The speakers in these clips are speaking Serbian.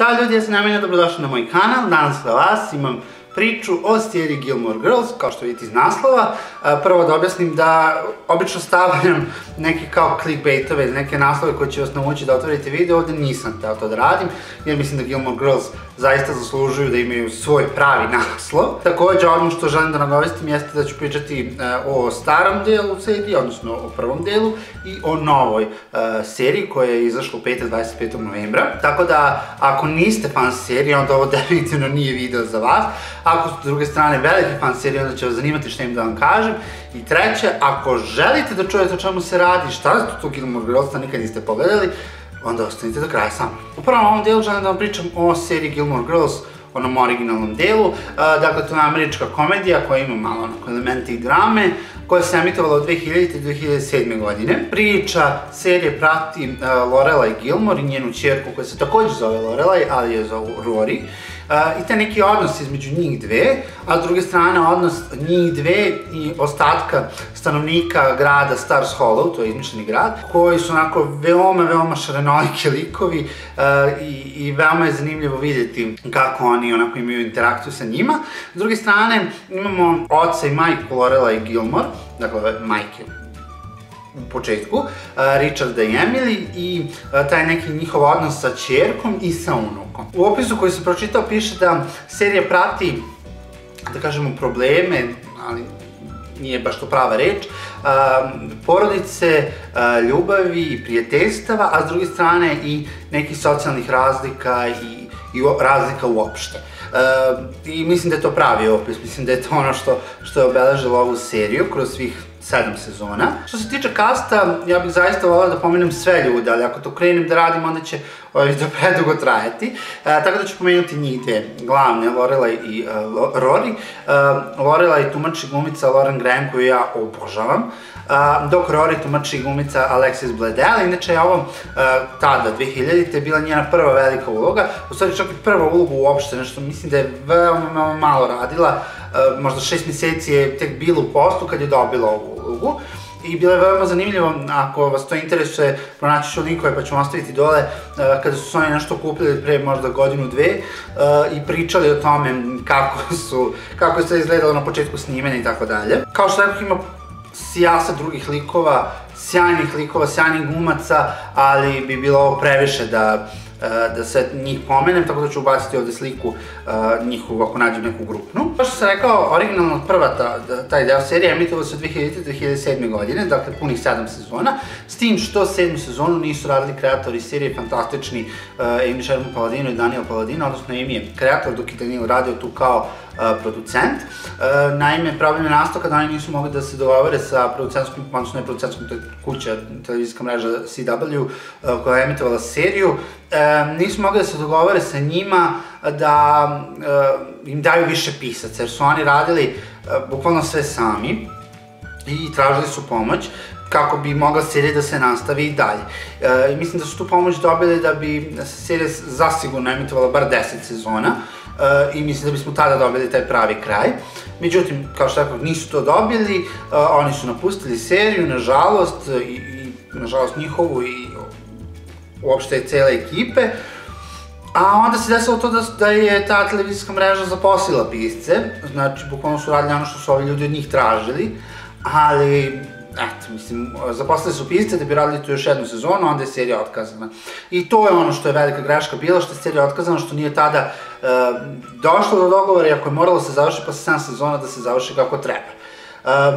Ćao ljudi, ja sam Nemanja, dobrodošli na moj kanal. Danas za vas imam priču o seriji Gilmore Girls, kao što vidite iz naslova. Prvo da objasnim da obično stavljam neke kao clickbaitove ili neke naslove koji će vas navući da otvorite video. Ovdje nisam hteo to da radim, jer mislim da Gilmore Girls zaista zaslužuju da imaju svoj pravi naslov. Također, ono što želim da nagovestim jeste da ću pričati o starom delu seriji, odnosno o prvom delu, i o novoj seriji koja je izašla u petak 25. novembra. Tako da, ako niste fan serije, onda ovo definitivno nije video za vas. Ako ste s druge strane veliki fan serije, onda će vas zanimati šta im da vam kažem. I treće, ako želite da čujete o čemu se radi, šta je to Gilmore Girls, nikad niste pogledali, onda ostanite do kraja sa mnom. U prvom ovom delu želim da vam pričam o seriji Gilmore Girls, onom originalnom delu. Dakle, to je američka komedija koja ima malo elementi drame, koja se emitovala od 2000. do 2007. godine. Priča serije prati Lorelai Gilmore i njenu ćerku koja se također zove Lorelai, ali je zovu Rory. I te neki odnos između njih dve, a s druge strane odnos njih dve i ostatka stanovnika grada Stars Hollow, to je izmišljeni grad, koji su onako veoma šarenoliki likovi i veoma je zanimljivo vidjeti kako oni onako imaju interakciju sa njima. S druge strane imamo oca i majku Lorelai Gilmore, dakle majke u početku, Richarda i Emily, i taj neki njihov odnos sa ćerkom i sa unukom. U opisu koji sam pročitao piše da serija prati, da kažemo, probleme, ali nije baš to prava reč, porodice, ljubavi i prijateljstava, a s druge strane i nekih socijalnih razlika i razlika uopšte. I mislim da je to pravi opis, mislim da je to ono što je obeležilo ovu seriju kroz svih 7 sezona. Što se tiče kasta, ja bih zaista volao da pomenem sve ljude, ali ako to krenem da radim, onda će ovaj video predugo trajati. Tako da ću pomenuti njih dve glavne, Lorelai i Rory. Lorelai tumači glumica Lauren Graham, koju ja obožavam, dok Rory tumači glumica Alexis Bledel. Inače je ovo tada, 2000-te, bila njena prva velika uloga, u stvari čak i prva uloga uopšte, nešto mislim da je veoma malo radila, možda 6 mjeseci je tek bilo u poslu kad je dobila ovu ulogu. I bilo je veoma zanimljivo, ako vas to interesuje, pronaći ću linkove pa ću vam ostaviti dole, kada su oni nešto kupili pre možda godinu, dve i pričali o tome kako je sve izgledalo na početku snimanja i tako dalje. Kao što rekao, ima sjasa drugih likova, sjajnih glumaca, ali bi bilo ovo previše da sve njih pomenem, tako da ću ubaciti ovdje sliku njihovu ako nađem neku grupnu. Kao što sam rekao, originalno prva taj deo serije emitovao se od 2000. do 2007. godine, dakle punih 7 sezona, s tim što 7. sezonu nisu radili kreatori serije fantastični Amy Sherman Palladino i Daniel Palladino, odnosno Amy je kreator, dok je Daniel radio tu kao producent. Naime, problem je nastao kada oni nisu mogli da se dogovore sa producentskom, odnosno ne producentskom, to je kuća, televizijska mreža CW koja je emitovala seriju, nisu mogli da se dogovore sa njima da im daju više pisaca, jer su oni radili bukvalno sve sami i tražili su pomoć kako bi mogla serija da se nastavi i dalje. I mislim da su tu pomoć dobili da bi se serija zasigurno emitovala bar 10 sezona i mislim da bismo tada dobili taj pravi kraj. Međutim, kao što rekao, nisu to dobili, oni su napustili seriju, nažalost, i nažalost njihovu i uopšte cele ekipe. A onda se desilo to da je ta televizijska mreža zaposlila pisce, znači bukvalno su radili ono što su ovi ljudi od njih tražili, ali eto, mislim, zaposlili su pisce da bi radili tu još jednu sezonu, onda je serija otkazana. I to je ono što je velika greška bila, što je serija otkazana, što nije tada došlo do dogovora i ako je moralo se završi posle 7 sezona da se završi kako treba.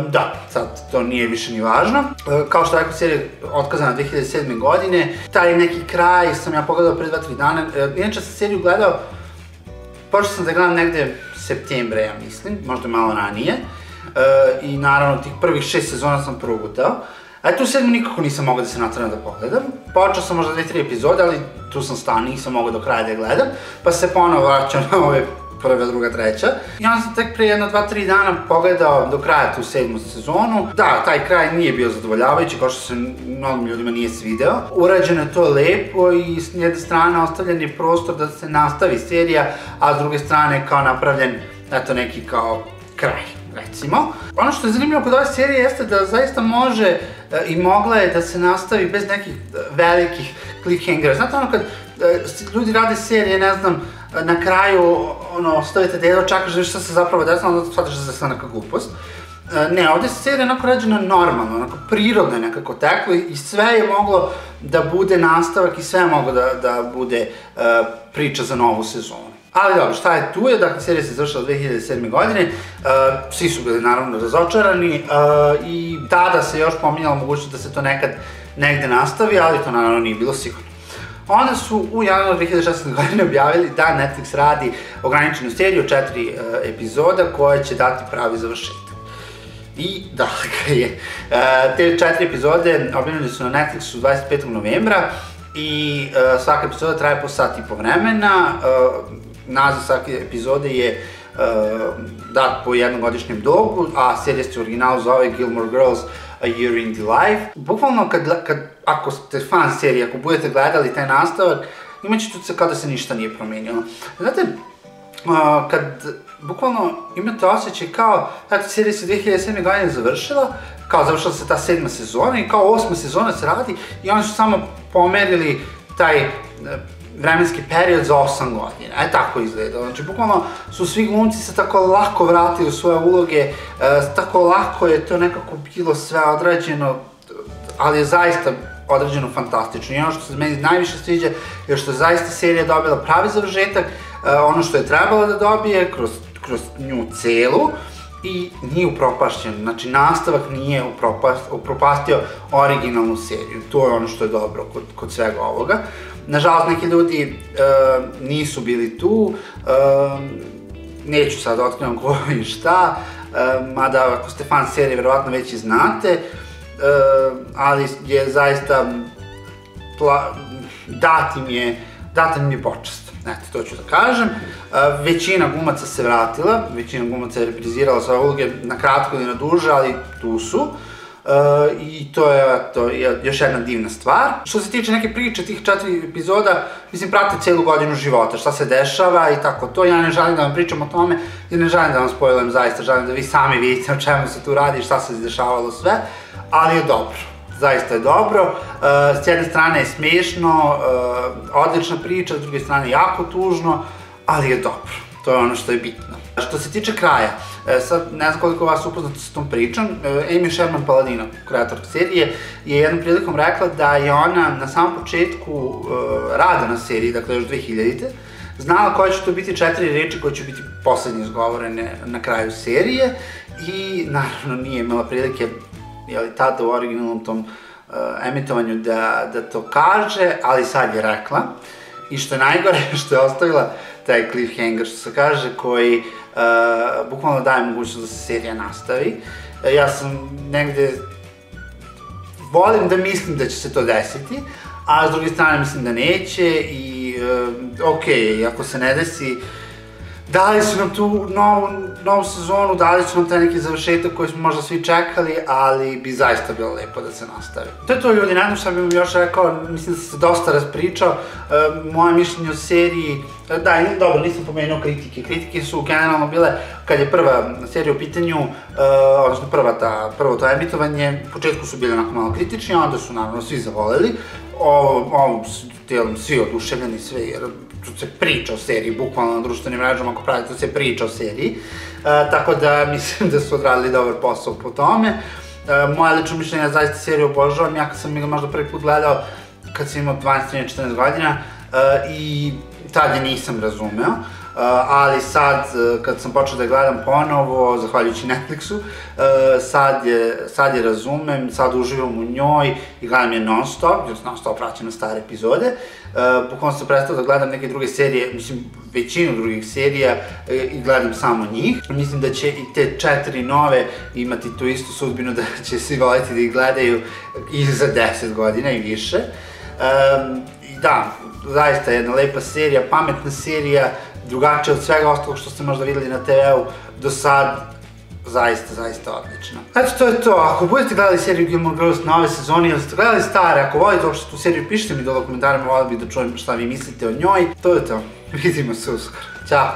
Da, sad to nije više ni važno. Kao što rekao, serija je otkazana 2007. godine. Taj neki kraj sam ja pogledao pre 2-3 dana. Inače sam seriju gledao, počeo sam da gledam negde septembra, ja mislim, možda malo ranije. I naravno tih prvih 6 sezona sam progutao. A tu sedmu nikako nisam mogao da se natreram da pogledam. Počeo sam možda 2-3 epizode, ali tu sam stao, nisam mogao do kraja da je gledam. Pa se ponovo vraćao na ove prva, druga, treća. I onda sam tek pre 1-2-3 dana pogledao do kraja tu 7. sezonu. Da, taj kraj nije bio zadovoljavajući, kao što se mnogim ljudima nije svideo. Urađeno je to lepo i s jedne strane ostavljen je prostor da se nastavi serija, a s druge strane kao napravljen, eto, neki kao kraj, recimo. Ono što je zanimljivo kod ove serije jeste da zaista može i mogla je da se nastavi bez nekih velikih cliffhangera. Znate ono kad ljudi rade serije, ne znam, na kraju, stavite da jedva čekaš da šta se zapravo desilo, onda shvataš da je sve neka glupost. Ne, ovdje se serija onako rađena normalno, onako prirodno je nekako teklo i sve je moglo da bude nastavak i sve je moglo da bude priča za novu sezonu. Ali dobro, šta je tu je, dakle serija se završila 2007. godine, svi su bili naravno razočarani i tada se još pominjala mogućnost da se to nekad negde nastavi, ali to naravno nije bilo sigurno. Onda su u januaru 2016. godine objavili da Netflix radi ograničenu seriju, 4 epizoda koje će dati pravi završetak. I dakle je, te 4 epizode objavljene su na Netflixu 25. novembra i svaka epizoda traje po sat i po vremena. Naziv svake epizode je dat po jednogodišnjem dobu, a serija se u originalu zove Gilmore Girls A Year in the Life. Bukvalno ako ste fan serije, ako budete gledali taj nastavak, imat ćete se kao da se ništa nije promenilo. Znate, kad bukvalno imate osjećaj kao, dakle, serija se 2007. godine završila, kao završila se ta 7. sezona i kao 8. sezona se radi i oni su samo pomerili taj vremenski period za 8 godina. Tako izgleda. Znači, bukvalno su svi glumci se tako lako vratili u svoje uloge, tako lako je to nekako bilo sve odrađeno, ali je zaista odrađeno fantastično. I ono što se meni najviše sviđa je što je zaista serija dobila pravi završetak, ono što je trebalo da dobije kroz nju celu i nije upropašćen. Znači, nastavak nije upropastio originalnu seriju. To je ono što je dobro kod svega ovoga. Nažalost, neki ljudi nisu bili tu, neću sad otkrivam ko i šta, mada ako ste fan serije, verovatno već i znate, ali je zaista data im je počast. Eto, to ću da kažem. Većina glumaca se vratila, većina glumaca je reprizirala svoje uloge na kratko ili na duže, ali tu su. I to je još jedna divna stvar. Što se tiče neke priče tih 4 epizoda, mislim, prate celu godinu života, šta se dešava i tako to. Ja ne želim da vam pričam o tome i ne želim da vam spoilujem, zaista želim da vi sami vidite o čemu se tu radi i šta se dešavalo sve, ali je dobro. Zaista je dobro, s jedne strane je smiješno, odlična priča, s druge strane jako tužno, ali je dobro, to je ono što je bitno. Što se tiče kraja, sad ne znam koliko vas upoznate s tom pričom, Amy Sherman Palladino, kreatorka serije, je jednom prilikom rekla da je ona na samom početku rada na seriji, dakle još 2000-te, znala koje će to biti 4 reči koje će biti poslednje izgovorene na kraju serije i naravno nije imala prilike tada u originalnom tom emitovanju da to kaže, ali sad je rekla. I što je najgore, što je ostavila taj cliffhanger, što se kaže, koji bukvalno daje mogućnost da se serija nastavi. Ja sam negde, volim da mislim da će se to desiti, a s druge strane mislim da neće i okej, ako se ne desi, dali su nam tu novu sezonu, dali su nam taj neki završetak koji smo možda svi čekali, ali bi zaista bilo lepo da se nastavi. To je to, ljudi, ne znam šta bih vam još rekao, mislim da sam se dosta raspričao, moje mišljenje o seriji, da, dobro, nisam pomenuo kritike. Kritike su generalno bile, kad je prva serija u pitanju, odnosno prvo to emitovanje, u početku su bili onako malo kritični, onda su naravno svi zavoleli, svi oduševljeni, sve, jer tu se priča o seriji, bukvalno na društvenim mrežama, ako pravite, tu se priča o seriji, tako da mislim da su odradili dobar posao po tome. Moje lično mišljenje, ja zaista seriju obožavam, ja kad sam ga možda prvi put gledao, kad sam imao 12, 13, 14 godina, i tad je nisam razumeo, ali sad, kad sam počeo da je gledam ponovo, zahvaljujući Netflixu, sad je razumem, sad uživam u njoj i gledam je non stop, jer non stop vraćam na stare epizode. Bukvalno sam prestao da gledam neke druge serije, mislim, većinu drugih serija i gledam samo njih. Mislim da će i te 4 nove imati tu istu sudbinu, da će svi voliti da ih gledaju i za 10 godina i više. Da, zaista jedna lepa serija, pametna serija, drugačija od svega ostalog što ste možda videli na TV-u do sad, zaista odlično. Eto, to je to, ako budete gledali seriju Gilmore Girls na ove sezoni ili ste gledali stare, ako volite uopšte tu seriju, pišite mi dole u komentarima, volio bih da čujem šta vi mislite o njoj. To je to, vidimo se uskoro, ćao!